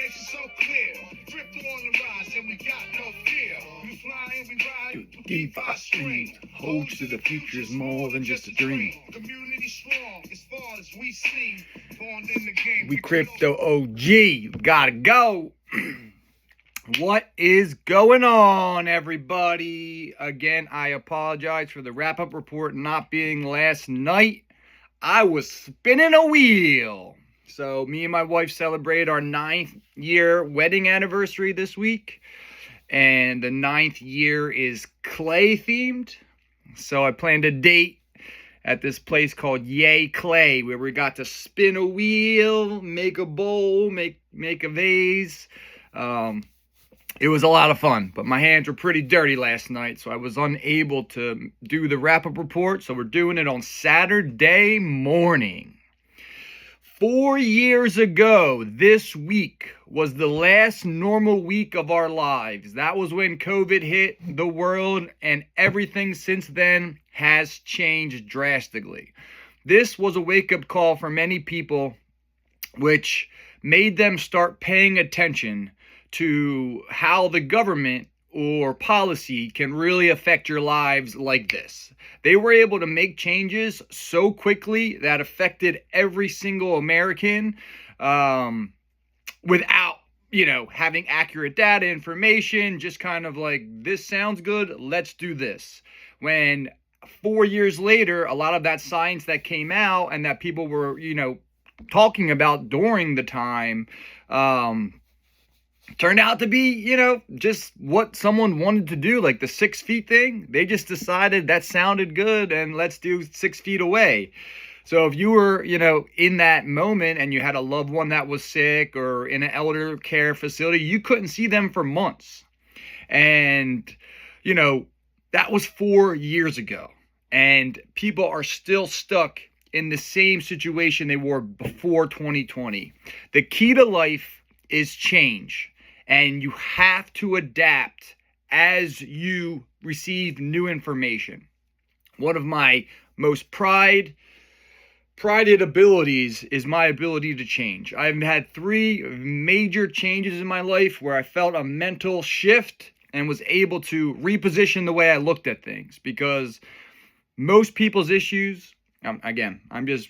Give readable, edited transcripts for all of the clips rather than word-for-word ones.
destination so clear. Drift on the rise and we got no fear. We fly and we ride through DeFi streams. Hoge to the future is more than just a dream. Community strong as far as we see. Born in the game. We crypto OG. Gotta go. What is going on, everybody? Again, I apologize for the wrap-up report not being last night. I was spinning a wheel. So me and my wife celebrated our 9th year wedding anniversary this week. And the 9th year is clay themed. So I planned a date at this place called Yay Clay, where we got to spin a wheel, make a bowl, make a vase. It was a lot of fun, but my hands were pretty dirty last night, so I was unable to do the wrap-up report, so we're doing it on Saturday morning. 4 years ago, this week was the last normal week of our lives. That was when COVID hit the world, and everything since then has changed drastically. This was a wake-up call for many people, which made them start paying attention to how the government or policy can really affect your lives like this. They were able to make changes so quickly that affected every single American without, having accurate data information, just kind of like, this sounds good, let's do this. When 4 years later, a lot of that science that came out and that people were, talking about during the time, turned out to be, just what someone wanted to do, like the 6 feet thing. They just decided that sounded good and let's do 6 feet away. So if you were, in that moment and you had a loved one that was sick or in an elder care facility, you couldn't see them for months. And, that was 4 years ago. And people are still stuck in the same situation they were before 2020. The key to life is change. And you have to adapt as you receive new information. One of my most prided abilities is my ability to change. I've had 3 major changes in my life where I felt a mental shift and was able to reposition the way I looked at things. Because most people's issues, I'm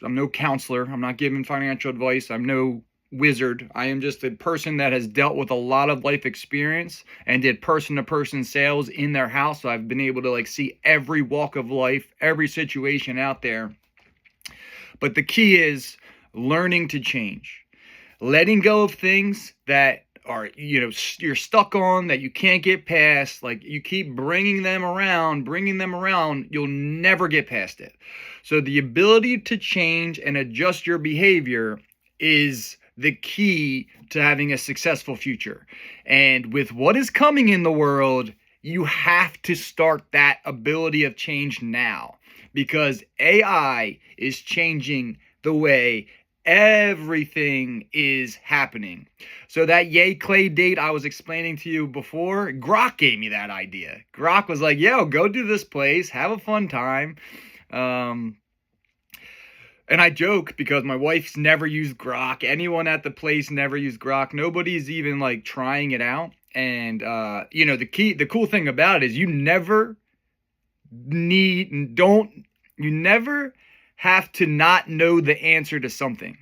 no counselor. I'm not giving financial advice. I'm no wizard. I am just a person that has dealt with a lot of life experience and did person-to-person sales in their house. So I've been able to see every walk of life, every situation out there. But the key is learning to change, letting go of things that are, you're stuck on, that you can't get past. Like, you keep bringing them around, you'll never get past it. So the ability to change and adjust your behavior is the key to having a successful future. And with what is coming in the world, you have to start that ability of change now, because AI is changing the way everything is happening. So that Yay Clay date I was explaining to you before, Grok gave me that idea. Grok was like, yo, go do this place, have a fun time. And I joke because my wife's never used Grok. Anyone at the place never used Grok. Nobody's even trying it out. And, the cool thing about it is you never have to not know the answer to something.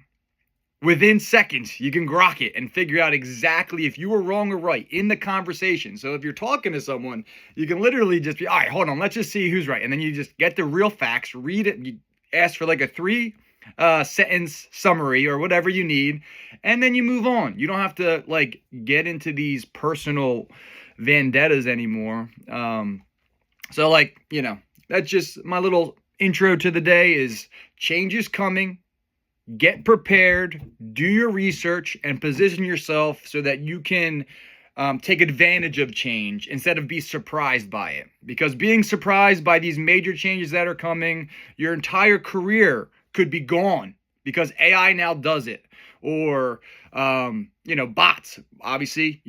Within seconds, you can Grok it and figure out exactly if you were wrong or right in the conversation. So if you're talking to someone, you can literally just be, all right, hold on, let's just see who's right. And then you just get the real facts, read it, you ask for a 3 sentence summary or whatever you need, and then you move on. You don't have to get into these personal vendettas anymore. That's just my little intro to the day. Is change is coming. Get prepared, do your research, and position yourself so that you can take advantage of change instead of be surprised by it. Because being surprised by these major changes that are coming, your entire career could be gone because AI now does it. Or, bots. Obviously,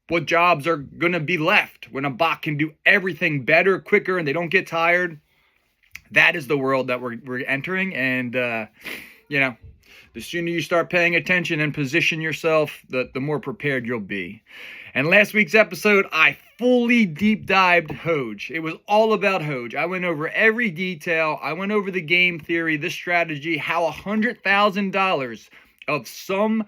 what jobs are going to be left when a bot can do everything better, quicker, and they don't get tired. That is the world that we're entering. And, The sooner you start paying attention and position yourself, the more prepared you'll be. And last week's episode, I fully deep dived Hoge. It was all about Hoge. I went over every detail. I went over the game theory, the strategy, how $100,000 of some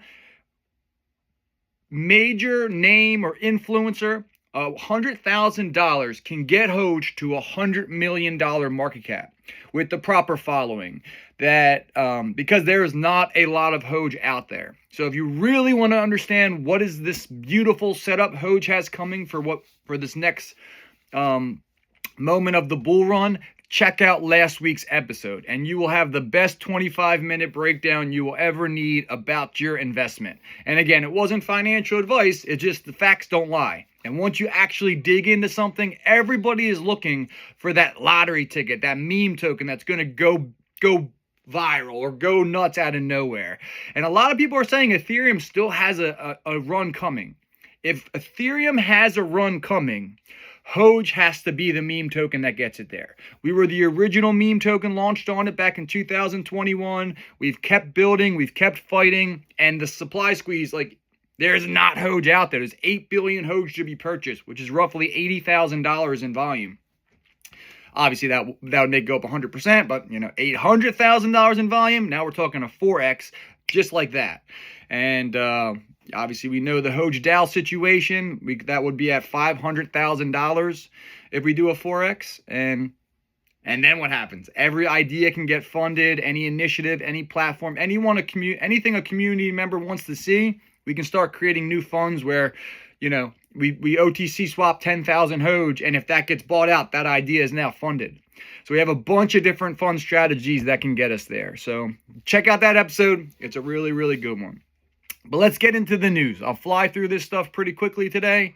major name or influencer, $100,000 can get Hoge to $100 million market cap with the proper following. That because there is not a lot of Hoge out there. So if you really want to understand what is this beautiful setup Hoge has coming for this next moment of the bull run, check out last week's episode, and you will have the best 25-minute breakdown you will ever need about your investment. And again, it wasn't financial advice. It's just the facts don't lie. And once you actually dig into something, everybody is looking for that lottery ticket, that meme token that's going to go viral or go nuts out of nowhere. And a lot of people are saying Ethereum still has a run coming. If Ethereum has a run coming, Hoge has to be the meme token that gets it there. We were the original meme token, launched on it back in 2021. We've kept building, we've kept fighting, and the supply squeeze, like, there's not Hoge out there. There's 8 billion Hoge to be purchased, which is roughly $80,000 in volume. Obviously, that would make it go up 100%, but, $800,000 in volume. Now we're talking a 4x, just like that. And obviously, we know the Hoge DAO situation. That would be at $500,000 if we do a 4x. And then what happens? Every idea can get funded, any initiative, any platform, anything a community member wants to see. We can start creating new funds where, we OTC swap 10,000 Hoge, and if that gets bought out, that idea is now funded. So we have a bunch of different fund strategies that can get us there. So check out that episode. It's a really, really good one. But let's get into the news. I'll fly through this stuff pretty quickly today.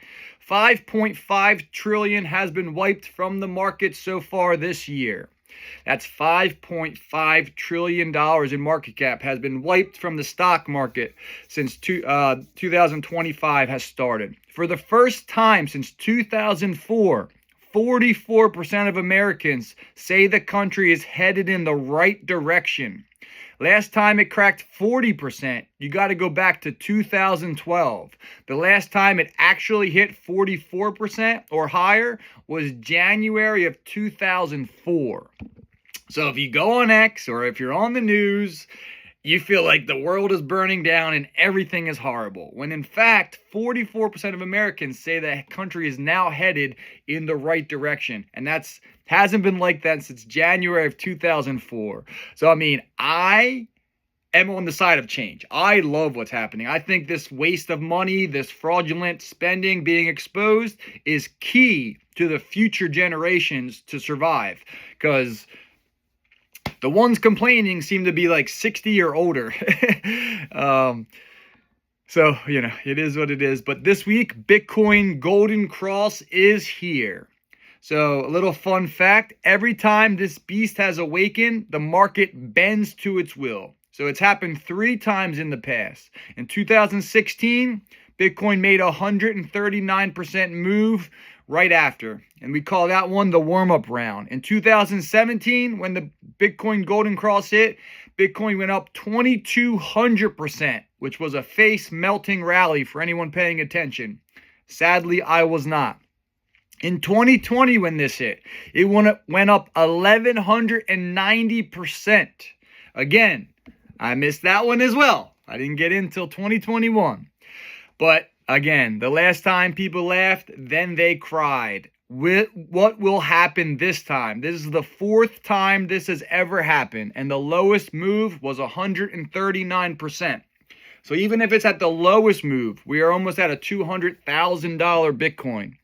5.5 trillion has been wiped from the market so far this year. That's $5.5 trillion in market cap has been wiped from the stock market since 2025 has started. For the first time since 2004, 44% of Americans say the country is headed in the right direction. Last time it cracked 40%, you got to go back to 2012. The last time it actually hit 44% or higher was January of 2004. So if you go on X or if you're on the news, you feel like the world is burning down and everything is horrible. When in fact, 44% of Americans say the country is now headed in the right direction. And hasn't been like that since January of 2004. So, I am on the side of change. I love what's happening. I think this waste of money, this fraudulent spending being exposed is key to the future generations to survive. Because the ones complaining seem to be like 60 or older. So, it is what it is. But this week, Bitcoin Golden Cross is here. So, a little fun fact, every time this beast has awakened, the market bends to its will. So, it's happened 3 times in the past. In 2016, Bitcoin made a 139% move right after. And we call that one the warm-up round. In 2017, when the Bitcoin Golden Cross hit, Bitcoin went up 2,200%, which was a face-melting rally for anyone paying attention. Sadly, I was not. In 2020, when this hit, it went up 1,190%. Again, I missed that one as well. I didn't get in until 2021. But again, the last time people laughed, then they cried. What will happen this time? This is the 4th time this has ever happened, and the lowest move was 139%. So even if it's at the lowest move, we are almost at a $200,000 Bitcoin.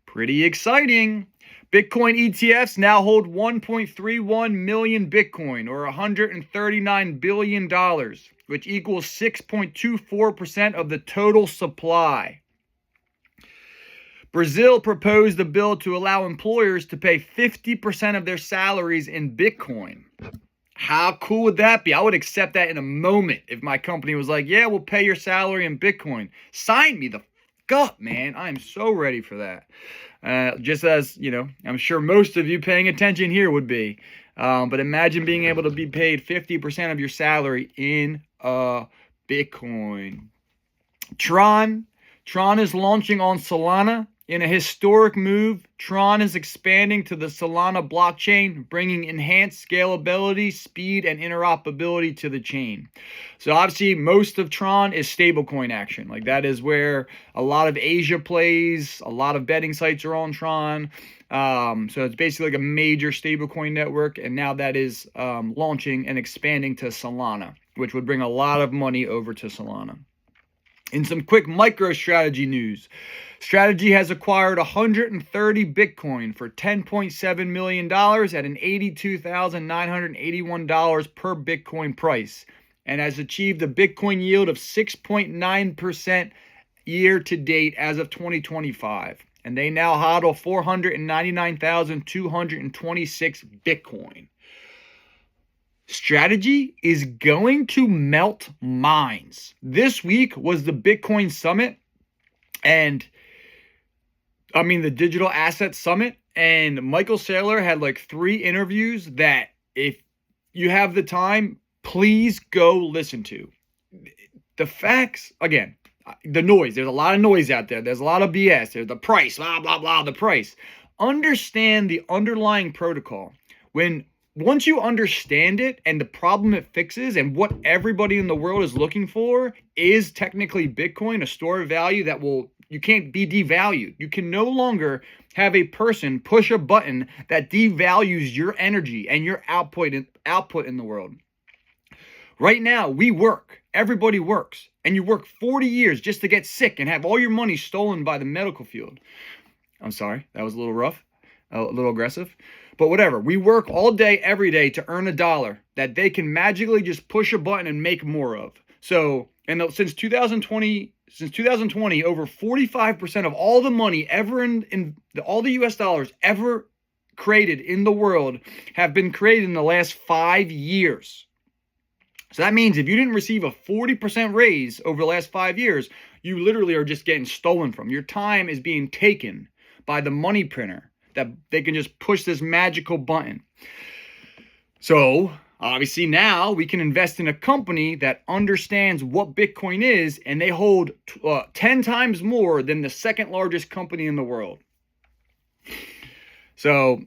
Pretty exciting. Bitcoin ETFs now hold 1.31 million Bitcoin, or $139 billion, which equals 6.24% of the total supply. Brazil proposed a bill to allow employers to pay 50% of their salaries in Bitcoin. How cool would that be? I would accept that in a moment if my company was like, yeah, we'll pay your salary in Bitcoin. Sign me the fuck up, man. I'm so ready for that. Just as, I'm sure most of you paying attention here would be. But imagine being able to be paid 50% of your salary in Bitcoin. Tron is launching on Solana. In a historic move, Tron is expanding to the Solana blockchain, bringing enhanced scalability, speed, and interoperability to the chain. So obviously, most of Tron is stablecoin action. Like that is where a lot of Asia plays. A lot of betting sites are on Tron. So it's basically like a major stablecoin network, and now that is launching and expanding to Solana, which would bring a lot of money over to Solana. In some quick MicroStrategy news, Strategy has acquired 130 Bitcoin for $10.7 million at an $82,981 per Bitcoin price, and has achieved a Bitcoin yield of 6.9% year to date as of 2025. And they now hodl 499,226 Bitcoin. Strategy is going to melt minds. This week was the Bitcoin Summit, and I mean the Digital Asset Summit, and Michael Saylor had like 3 interviews that if you have the time, please go listen to. The facts, again, the noise, there's a lot of noise out there. There's a lot of BS. There's the price, blah, blah, blah, the price. Understand the underlying protocol. Once you understand it and the problem it fixes and what everybody in the world is looking for is technically Bitcoin, a store of value that you can't be devalued. You can no longer have a person push a button that devalues your energy and your output in the world. Right now, we work. Everybody works. And you work 40 years just to get sick and have all your money stolen by the medical field. I'm sorry, that was a little rough, a little aggressive. But whatever, we work all day, every day to earn $1 that they can magically just push a button and make more of. So, since 2020, over 45% of all the money ever all the US dollars ever created in the world have been created in the last 5 years. So that means if you didn't receive a 40% raise over the last 5 years, you literally are just getting stolen from. Your time is being taken by the money printer, that they can just push this magical button. So obviously now we can invest in a company that understands what Bitcoin is, and they hold 10 times more than the second largest company in the world. So,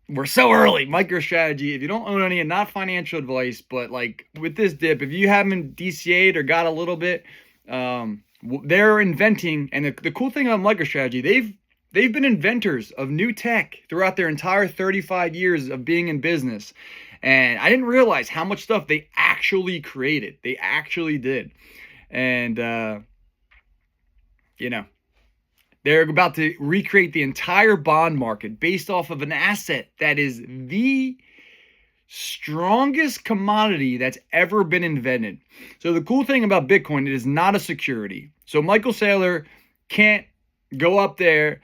we're so early. MicroStrategy, if you don't own any, and not financial advice, but like with this dip, if you haven't DCA'd or got a little bit, they're inventing, and the cool thing on MicroStrategy, they've been inventors of new tech throughout their entire 35 years of being in business. And I didn't realize how much stuff they actually created. They actually did. And, they're about to recreate the entire bond market based off of an asset that is the strongest commodity that's ever been invented. So the cool thing about Bitcoin, it is not a security. So Michael Saylor can't go up there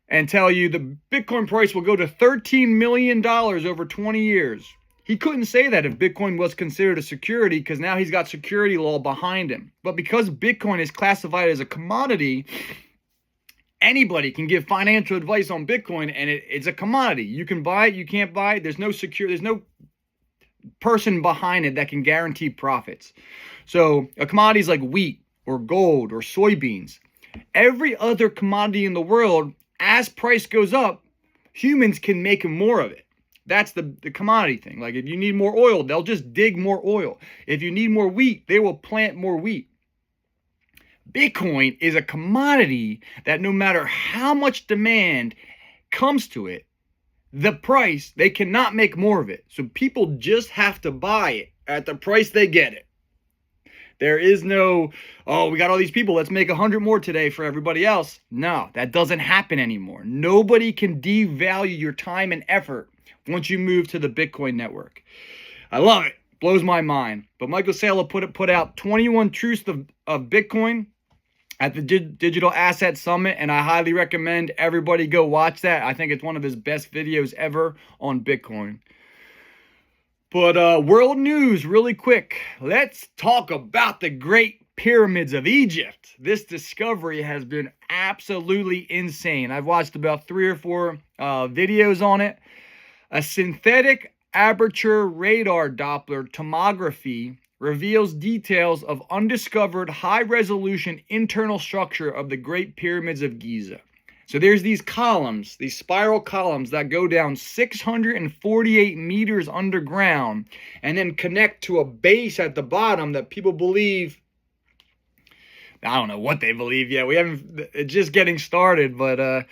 and tell you the Bitcoin price will go to $13 million over 20 years. He couldn't say that if Bitcoin was considered a security, because now he's got security law behind him. But because Bitcoin is classified as a commodity, anybody can give financial advice on Bitcoin, and it's a commodity. You can buy it, you can't buy it. There's no person behind it that can guarantee profits. So a commodity is like wheat or gold or soybeans. Every other commodity in the world, as price goes up, humans can make more of it. That's the commodity thing. Like if you need more oil, they'll just dig more oil. If you need more wheat, they will plant more wheat. Bitcoin is a commodity that no matter how much demand comes to it, the price, they cannot make more of it. So people just have to buy it at the price they get it. There is no, we got all these people, let's make 100 more today for everybody else. No, that doesn't happen anymore. Nobody can devalue your time and effort once you move to the Bitcoin network. I love it. Blows my mind. But Michael Saylor put out 21 Truths of Bitcoin at the Digital Asset Summit, and I highly recommend everybody go watch that. I think it's one of his best videos ever on Bitcoin. But world news really quick. Let's talk about the Great Pyramids of Egypt. This discovery has been absolutely insane. I've watched about 3 or 4 videos on it. A synthetic aperture radar Doppler tomography reveals details of undiscovered high-resolution internal structure of the Great Pyramids of Giza. So there's these columns, these spiral columns that go down 648 meters underground and then connect to a base at the bottom that people believe, I don't know what they believe yet. It's just getting started, but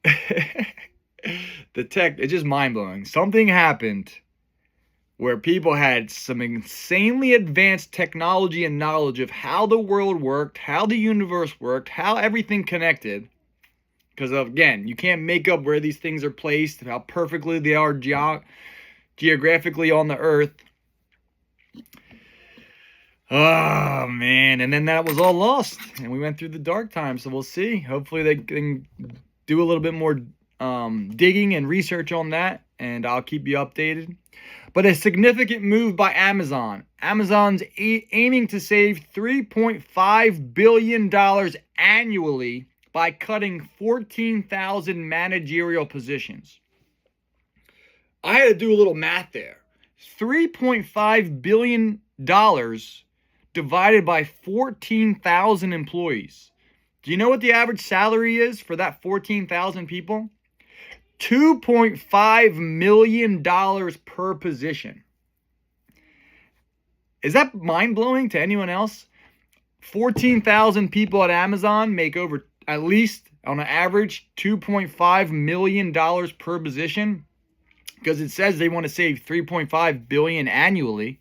the tech, it's just mind-blowing. Something happened where people had some insanely advanced technology and knowledge of how the world worked, how the universe worked, how everything connected. Because, again, you can't make up where these things are placed, how perfectly they are geographically on the earth. Oh, man. And then that was all lost. And we went through the dark times. So we'll see. Hopefully they can do a little bit more digging and research on that. And I'll keep you updated. But a significant move by Amazon. Amazon's aiming to save $3.5 billion annually by cutting 14,000 managerial positions. I had to do a little math there. $3.5 billion divided by 14,000 employees. Do you know what the average salary is for that 14,000 people? $2.5 million per position. Is that mind-blowing to anyone else? 14,000 people at Amazon make over, at least on an average, $2.5 million per position, because it says they want to save $3.5 billion annually.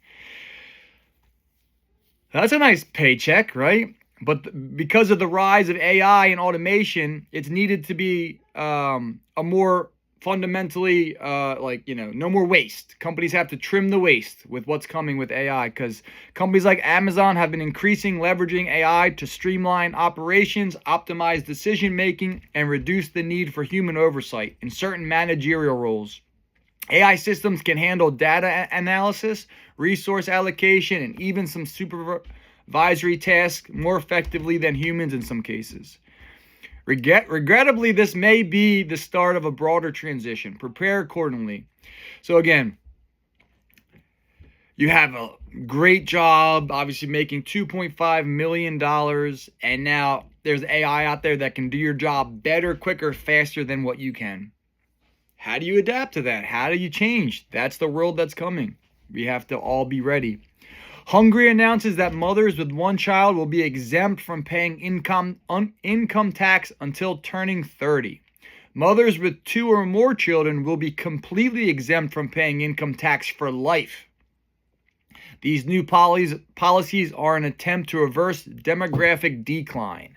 That's a nice paycheck, right? But because of the rise of AI and automation, it's needed to be a more fundamentally, no more waste. Companies have to trim the waste with what's coming with AI, because companies like Amazon have been leveraging AI to streamline operations, optimize decision making, and reduce the need for human oversight in certain managerial roles. AI systems can handle data analysis, resource allocation, and even some supervisory tasks more effectively than humans in some cases. Regrettably, this may be the start of a broader transition. Prepare accordingly. So again, you have a great job, obviously making $2.5 million, and now there's AI out there that can do your job better, quicker, faster than what you can. How do you adapt to that? How do you change? That's the world that's coming. We have to all be ready. Hungary announces that mothers with one child will be exempt from paying income tax until turning 30. Mothers with 2 or more children will be completely exempt from paying income tax for life. These new policies are an attempt to reverse demographic decline.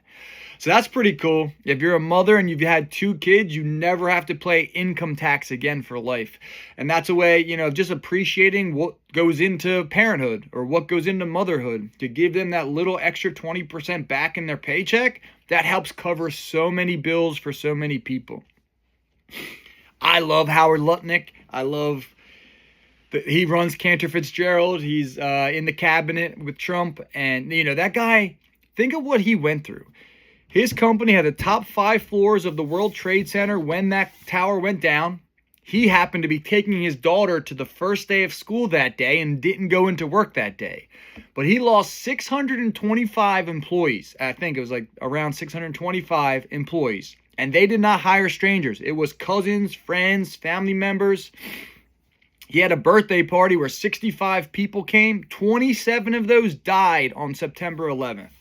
So that's pretty cool. If you're a mother and you've had 2 kids, you never have to pay income tax again for life. And that's a way, of just appreciating what goes into parenthood or what goes into motherhood, to give them that little extra 20% back in their paycheck. That helps cover so many bills for so many people. I love Howard Lutnick. I love that he runs Cantor Fitzgerald. He's in the cabinet with Trump. And, that guy, think of what he went through. His company had the top 5 floors of the World Trade Center when that tower went down. He happened to be taking his daughter to the first day of school that day and didn't go into work that day. But he lost 625 employees. I think it was like around 625 employees. And they did not hire strangers. It was cousins, friends, family members. He had a birthday party where 65 people came. 27 of those died on September 11th.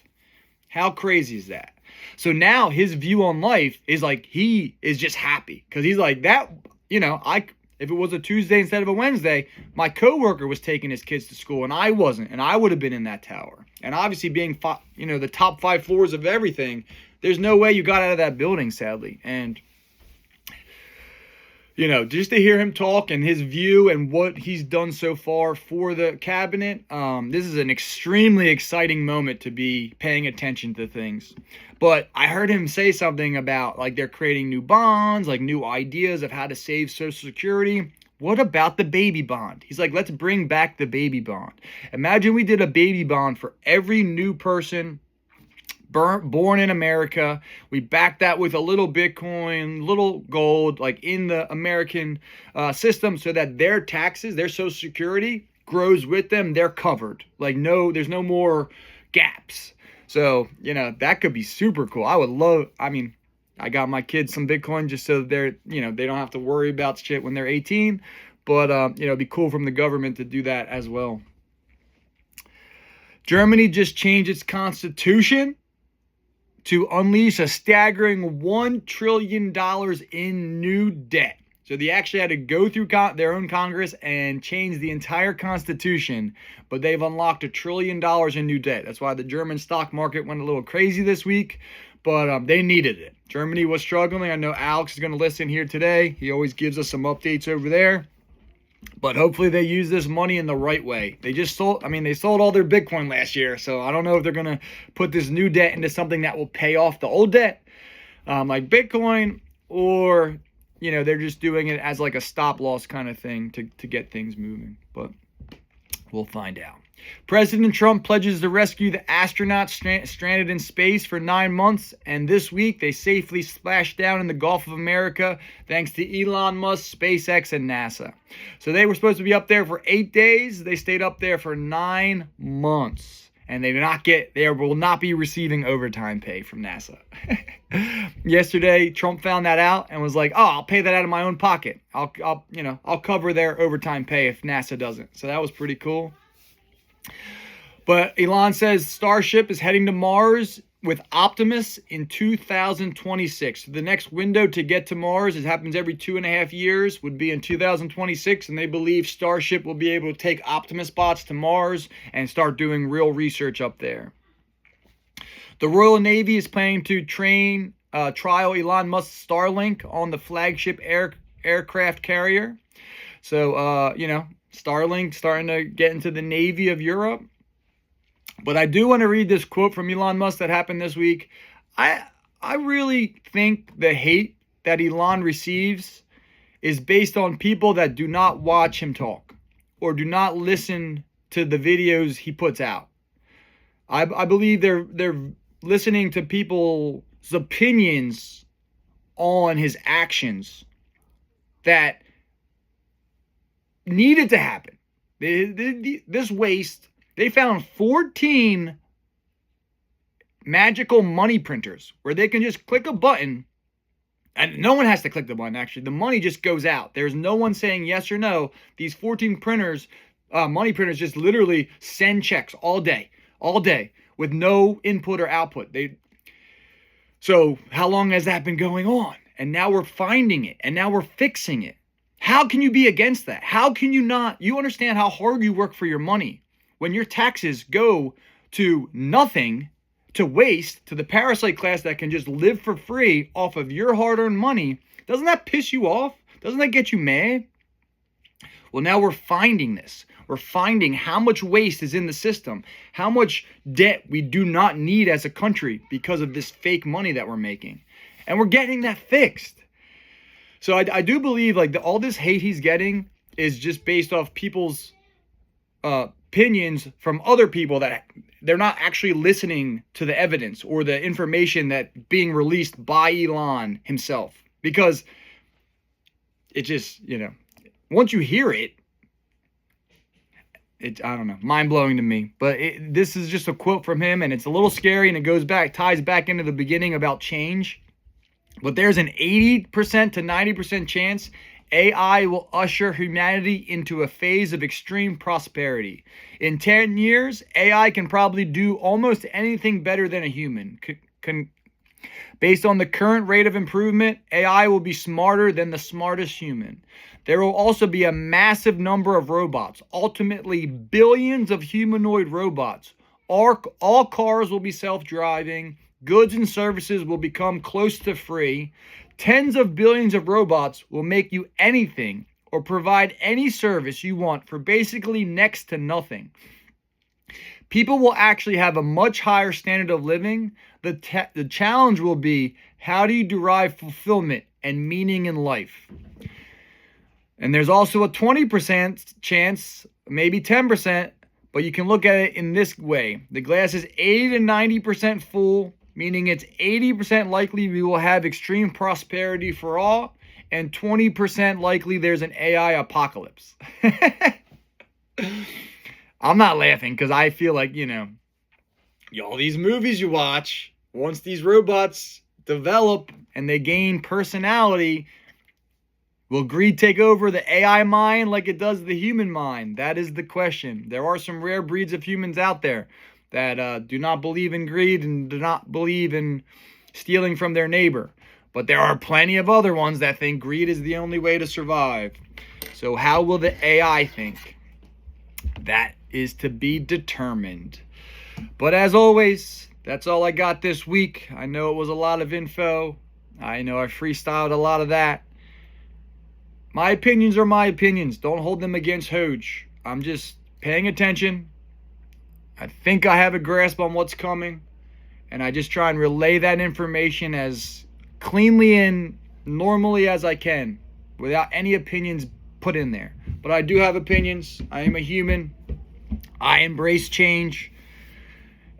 How crazy is that? So now his view on life is like he is just happy, because he's like that. If it was a Tuesday instead of a Wednesday, my coworker was taking his kids to school and I wasn't, and I would have been in that tower. And obviously, being the top 5 floors of everything, there's no way you got out of that building, sadly. And just to hear him talk and his view and what he's done so far for the cabinet, this is an extremely exciting moment to be paying attention to things. But I heard him say something about, they're creating new bonds, new ideas of how to save Social Security. What about the baby bond? He's like, let's bring back the baby bond. Imagine we did a baby bond for every new person born in America. We back that with a little Bitcoin, little gold, in the American system, so that their taxes, their Social Security, grows with them, they're covered. Like, no, there's no more gaps. So, you know, that could be super cool. I got my kids some Bitcoin just so they're, you know, they don't have to worry about shit when they're 18. But, you know, it'd be cool from the government to do that as well. Germany just changed its constitution to unleash a staggering $1 trillion in new debt. So they actually had to go through their own Congress and change the entire constitution, but they've unlocked $1 trillion in new debt. That's why the German stock market went a little crazy this week, but they needed it. Germany was struggling. I know Alex is going to listen here today. He always gives us some updates over there. But hopefully they use this money in the right way. They sold all their Bitcoin last year, so I don't know if they're going to put this new debt into something that will pay off the old debt, like Bitcoin, or, you know, they're just doing it as like a stop loss kind of thing to get things moving. But we'll find out. President Trump pledges to rescue the astronauts stranded in space for 9 months, and this week they safely splashed down in the Gulf of America thanks to Elon Musk, SpaceX, and NASA. So they were supposed to be up there for 8 days. They stayed up there for 9 months, and they will not be receiving overtime pay from NASA. Yesterday, Trump found that out and was like, "Oh, I'll pay that out of my own pocket. I'll cover their overtime pay if NASA doesn't." So that was pretty cool. But Elon says Starship is heading to Mars with Optimus in 2026. So the next window to get to Mars, it happens every 2.5 years, would be in 2026. And they believe Starship will be able to take Optimus bots to Mars and start doing real research up there. The Royal Navy is planning to trial Elon Musk's Starlink on the flagship aircraft carrier. So, Starlink starting to get into the Navy of Europe. But I do want to read this quote from Elon Musk that happened this week. I really think the hate that Elon receives is based on people that do not watch him talk or do not listen to the videos he puts out. I believe they're listening to people's opinions on his actions that needed to happen. This waste, they found 14 magical money printers where they can just click a button, and no one has to click the button, actually. The money just goes out. There's no one saying yes or no. These 14 printers, money printers, just literally send checks all day, with no input or output. So how long has that been going on? And now we're finding it, and now we're fixing it. How can you be against that? How can you not? You understand how hard you work for your money. When your taxes go to nothing, to waste, to the parasite class that can just live for free off of your hard-earned money, doesn't that piss you off? Doesn't that get you mad? Well, now we're finding this. We're finding how much waste is in the system, how much debt we do not need as a country because of this fake money that we're making. And we're getting that fixed. So I do believe like all this hate he's getting is just based off people's opinions from other people that they're not actually listening to the evidence or the information that being released by Elon himself. Because it just, once you hear it, I don't know, mind-blowing to me. But this is just a quote from him, and it's a little scary, and it ties back into the beginning about change. But there's an 80% to 90% chance AI will usher humanity into a phase of extreme prosperity. In 10 years, AI can probably do almost anything better than a human. Based on the current rate of improvement, AI will be smarter than the smartest human. There will also be a massive number of robots, ultimately billions of humanoid robots. All cars will be self-driving. Goods and services will become close to free. Tens of billions of robots will make you anything or provide any service you want for basically next to nothing. People will actually have a much higher standard of living. The challenge will be, how do you derive fulfillment and meaning in life? And there's also a 20% chance, maybe 10%, but you can look at it in this way. The glass is 80 to 90% full, meaning it's 80% likely we will have extreme prosperity for all, and 20% likely there's an AI apocalypse. I'm not laughing because I feel like, all these movies you watch, once these robots develop and they gain personality, will greed take over the AI mind like it does the human mind? That is the question. There are some rare breeds of humans out there that do not believe in greed and do not believe in stealing from their neighbor. But there are plenty of other ones that think greed is the only way to survive. So how will the AI think? That is to be determined. But as always, that's all I got this week. I know it was a lot of info. I know I freestyled a lot of that. My opinions are my opinions. Don't hold them against Hoge. I'm just paying attention. I think I have a grasp on what's coming. And I just try and relay that information as cleanly and normally as I can, without any opinions put in there. But I do have opinions. I am a human. I embrace change.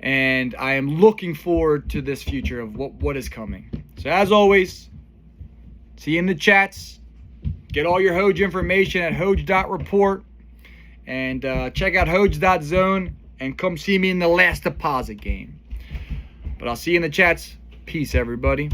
And I am looking forward to this future of what is coming. So as always, see you in the chats. Get all your Hoge information at Hoge.Report. And check out Hoge.Zone. And come see me in the last deposit game. But I'll see you in the chats. Peace, everybody.